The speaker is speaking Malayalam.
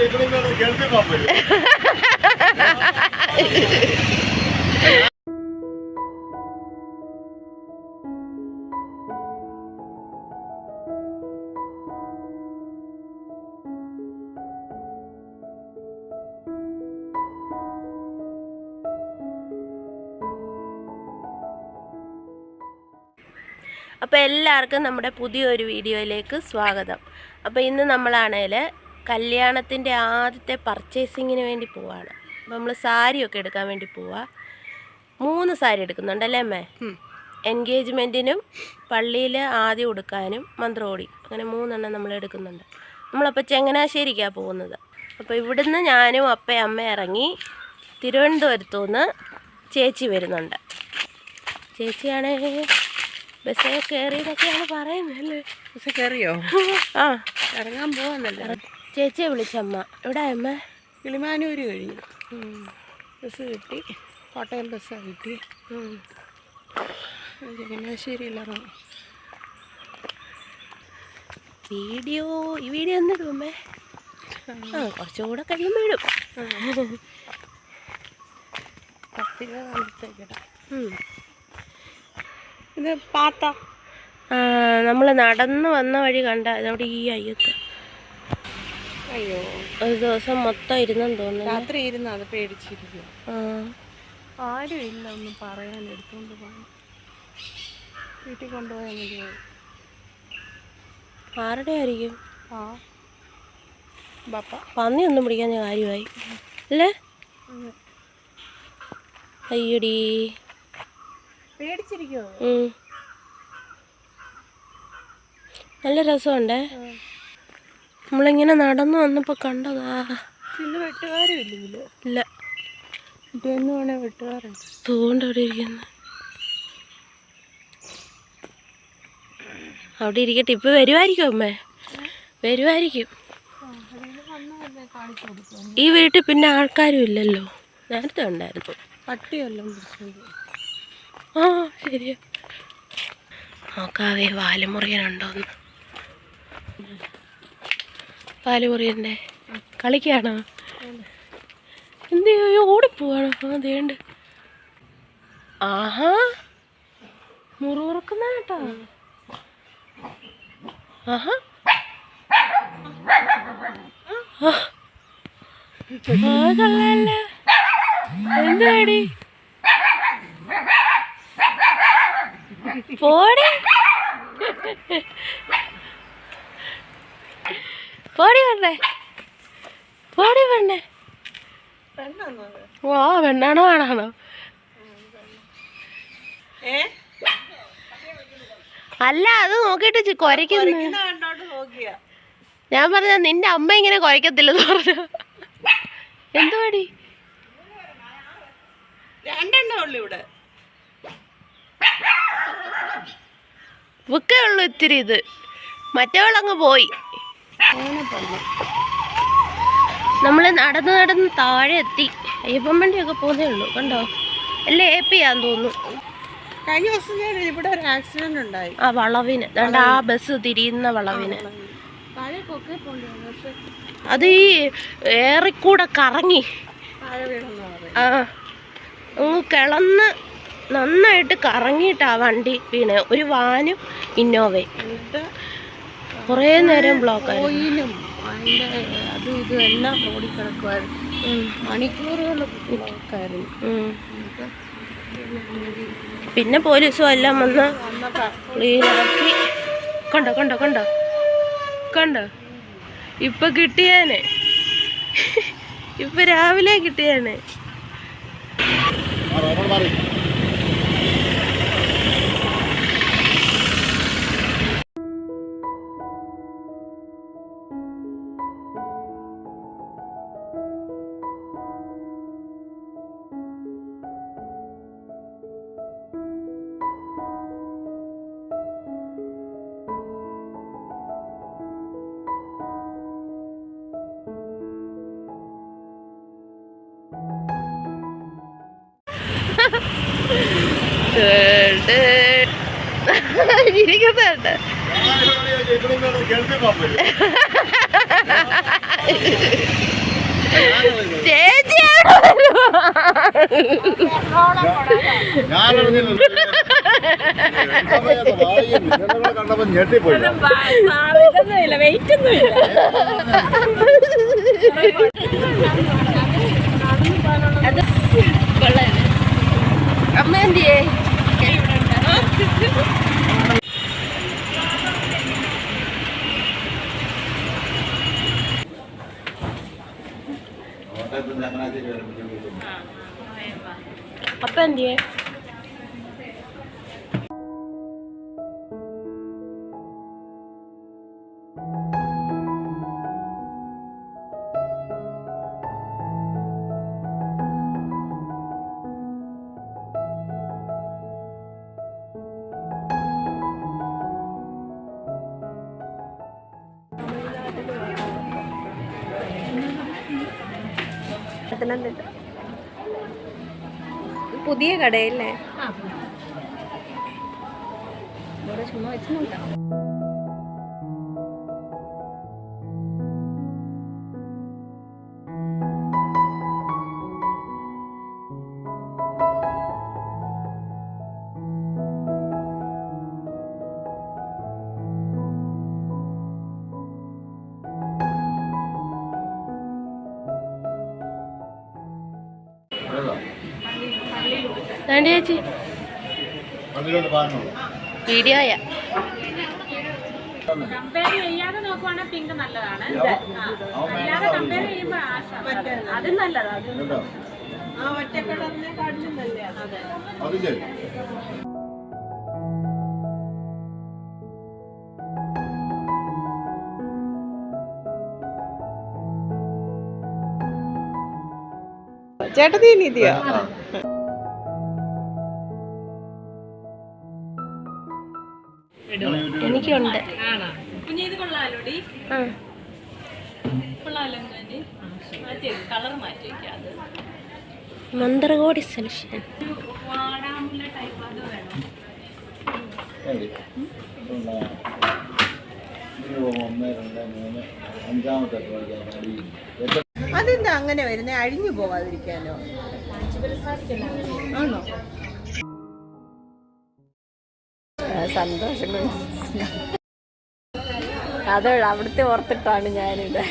അപ്പോൾ എല്ലാവർക്കും നമ്മുടെ പുതിയൊരു വീഡിയോയിലേക്ക് സ്വാഗതം. അപ്പോൾ ഇന്ന് നമ്മളാണെങ്കിൽ കല്യാണത്തിൻ്റെ ആദ്യത്തെ പർച്ചേസിങ്ങിന് വേണ്ടി പോവാണ്. അപ്പോൾ നമ്മൾ സാരിയൊക്കെ എടുക്കാൻ വേണ്ടി പോവാ. 3 സാരി എടുക്കുന്നുണ്ടല്ലേ അമ്മേ? എൻഗേജ്മെൻറ്റിനും പള്ളിയിൽ ആദ്യം ഉടുക്കാനും മന്ത്രോടി, അങ്ങനെ 3 എണ്ണം നമ്മൾ എടുക്കുന്നുണ്ട്. നമ്മളപ്പോൾ ചങ്ങനാശ്ശേരിക്കാണ് പോകുന്നത്. അപ്പോൾ ഇവിടുന്ന് ഞാനും അമ്മ ഇറങ്ങി തിരുവനന്തപുരത്തു നിന്ന് ചേച്ചി വരുന്നുണ്ട്. ചേച്ചിയാണെങ്കിൽ ബസ്സിൽ കയറിയതൊക്കെയാണ് പറയുന്നല്ലേ. ബസ് കയറിയോ? ആ, ഇറങ്ങാൻ പോവാന്നല്ലേ. ചേച്ചിയെ വിളിച്ചമ്മ. എവിടെ അമ്മ? കിളിമാനൂര് കഴിഞ്ഞു. ബസ് കിട്ടി, കോട്ടയം ബസ്സാണ് കിട്ടി. ചങ്ങനാശ്ശേരിയിൽ ഇറങ്ങും. ഈ വീഡിയോ ഒന്നിടും അമ്മേ? കുറച്ചുകൂടെ കഴിയുമ്പോൾ ഇടും. 10 രൂപ ഇത് പാത്ത. നമ്മൾ നടന്ന് വന്ന വഴി കണ്ട അവിടെ ഈ അയ്യത്ത്. അയ്യോ, ഒരു ദിവസം മൊത്തം ഇരുന്നെന്ന് തോന്നുന്നു. രാത്രി ഇരുന്ന് അത് പേടിച്ചിരിക്കും. ആരും ഇല്ല ഒന്നും പറയാൻ. എടുത്തുകൊണ്ട് പോകാൻ വീട്ടിൽ കൊണ്ടുപോയാൽ മതിയാവും. ആരുടെ ആയിരിക്കും? ബാപ്പ പന്നി ഒന്നും പിടിക്കാൻ കാര്യമായി അല്ലേ? അയ്യടി പേടിച്ചിരിക്കോ? നല്ല രസമുണ്ടേ. നമ്മളിങ്ങനെ നടന്നു വന്നപ്പോൾ കണ്ടതാ. പിന്നെ വെട്ടുകാരും ഇല്ലെങ്കിലോ? ഇല്ല, ഇതൊന്നും വേണേ വെട്ടുകാരുണ്ട്. തോണ്ട് അവിടെ ഇരിക്കുന്നു. അവിടെ ഇരിക്കട്ടെ. ഇപ്പം വരുമായിരിക്കും അമ്മേ, വരുമായിരിക്കും. ഈ വീട്ടിൽ പിന്നെ ആൾക്കാരും ഇല്ലല്ലോ. നേരത്തെ ഉണ്ടായിരുന്നു. പട്ടിയെല്ലാം ആ ശരിയാ. നോക്കാവേ വാലുമുറിയനുണ്ടോന്ന്. വാലുമുറിയൻ്റെ കളിക്കാണോ? എന്ത് ചെയ്യോ? ഓടിപ്പോവാണോ? അതേണ്ട്. ആഹാ, മുറുമുറുക്കുന്ന കേട്ടോ. ആഹാ, കള്ളല്ലേ. എന്താടി പോടി പോടി വേണ്ടേ, പോടി വേണ്ടേ. ഓ, പെണ്ണാണോ ആണാണോ? അല്ല, അത് നോക്കിയിട്ട് കുരയ്ക്കുന്നു. ഞാൻ പറഞ്ഞ നിന്റെ അമ്മ ഇങ്ങനെ കുരയ്ക്കത്തില്ലെന്ന് പറഞ്ഞു. എന്തുവാടി? 2 എണ്ണേ ഉള്ളു ഇവിടെ. ബുക്കേ ഉള്ളു ഇത്തിരി. ഇത് മറ്റവളങ്ങ് പോയി. നമ്മൾ നടന്ന് താഴെ എത്തി. അയ്യപ്പൻ വണ്ടിയൊക്കെ പോകുന്നേ ഉള്ളൂ. കണ്ടോ? എല്ലാം ഏപ്പിയാന്ന് തോന്നുന്നു. കഴിഞ്ഞ ദിവസം ഞാൻ ഇവിടെ ഒരു ആക്സിഡന്റ് ഉണ്ടായി. ആ വളവിന് ദാണ്ട, ആ ബസ് തിരിയുന്ന വളവിന്. അത് ഈ ഏറിക്കൂടെ കറങ്ങി അങ്ങ് കിളന്ന് നന്നായിട്ട് കറങ്ങിയിട്ടാ വണ്ടി വീണ്. ഒരു വാനും ഇന്നോവയും കുറേ നേരം ബ്ലോക്കായി. അതും ഇതും എല്ലാം റോഡിൽ കിടക്കുമായിരുന്നു. മണിക്കൂറുകൾ ബ്ലോക്കായിരുന്നു. പിന്നെ പോലീസും എല്ലാം വന്ന് ക്ലീനാക്കി. കണ്ടോ കണ്ടോ കണ്ടോ കണ്ടോ? ഇപ്പൊ കിട്ടിയാനെ, ഇപ്പൊ രാവിലെ കിട്ടിയാനെ. ഇരിക്കുന്നുണ്ട്. കണ്ടപ്പോ ഞെട്ടിപ്പോയി. വെയിറ്റ് ഒന്നുമില്ല. അത് കൊള്ളാം. അമ്മ എന്തിയേ? അപ്പ എന്തിയേ? പുതിയ കടയല്ലേ? ചുമ്മാ വെച്ച് നോക്കാം. ചേച്ചി വീഡിയോയാ. കമ്പയർ ചെയ്യാതെ നോക്കുവാണെങ്കിൽ പിങ്ക് നല്ലതാണ്. അല്ലാതെ കമ്പയർ ചെയ്യുമ്പോൾ അതും നല്ലതാണ്. ആ ഒറ്റ കളറിനെ കാട്ടിലും നല്ലേ. അതില്ലേ ചേട്ടത്തി നീതിയോ? എനിക്കുണ്ട്. കുഞ്ഞിത് കൊള്ളാലോടി. കൊള്ളാലോ മാറ്റി കളർ മാറ്റി വെക്കാം. അത് മന്ത്രകോടി സെലക്ഷൻ. വാടാമുല്ല ടൈപ്പ് അത് വേണം. അതെന്താ അങ്ങനെ വരുന്നേ? അഴിഞ്ഞു പോവാതിരിക്കാനോ? ആണോ? സന്തോഷം. അത് അവിടുത്തെ ഓർത്തിട്ടാണ് ഞാനിവിടെ.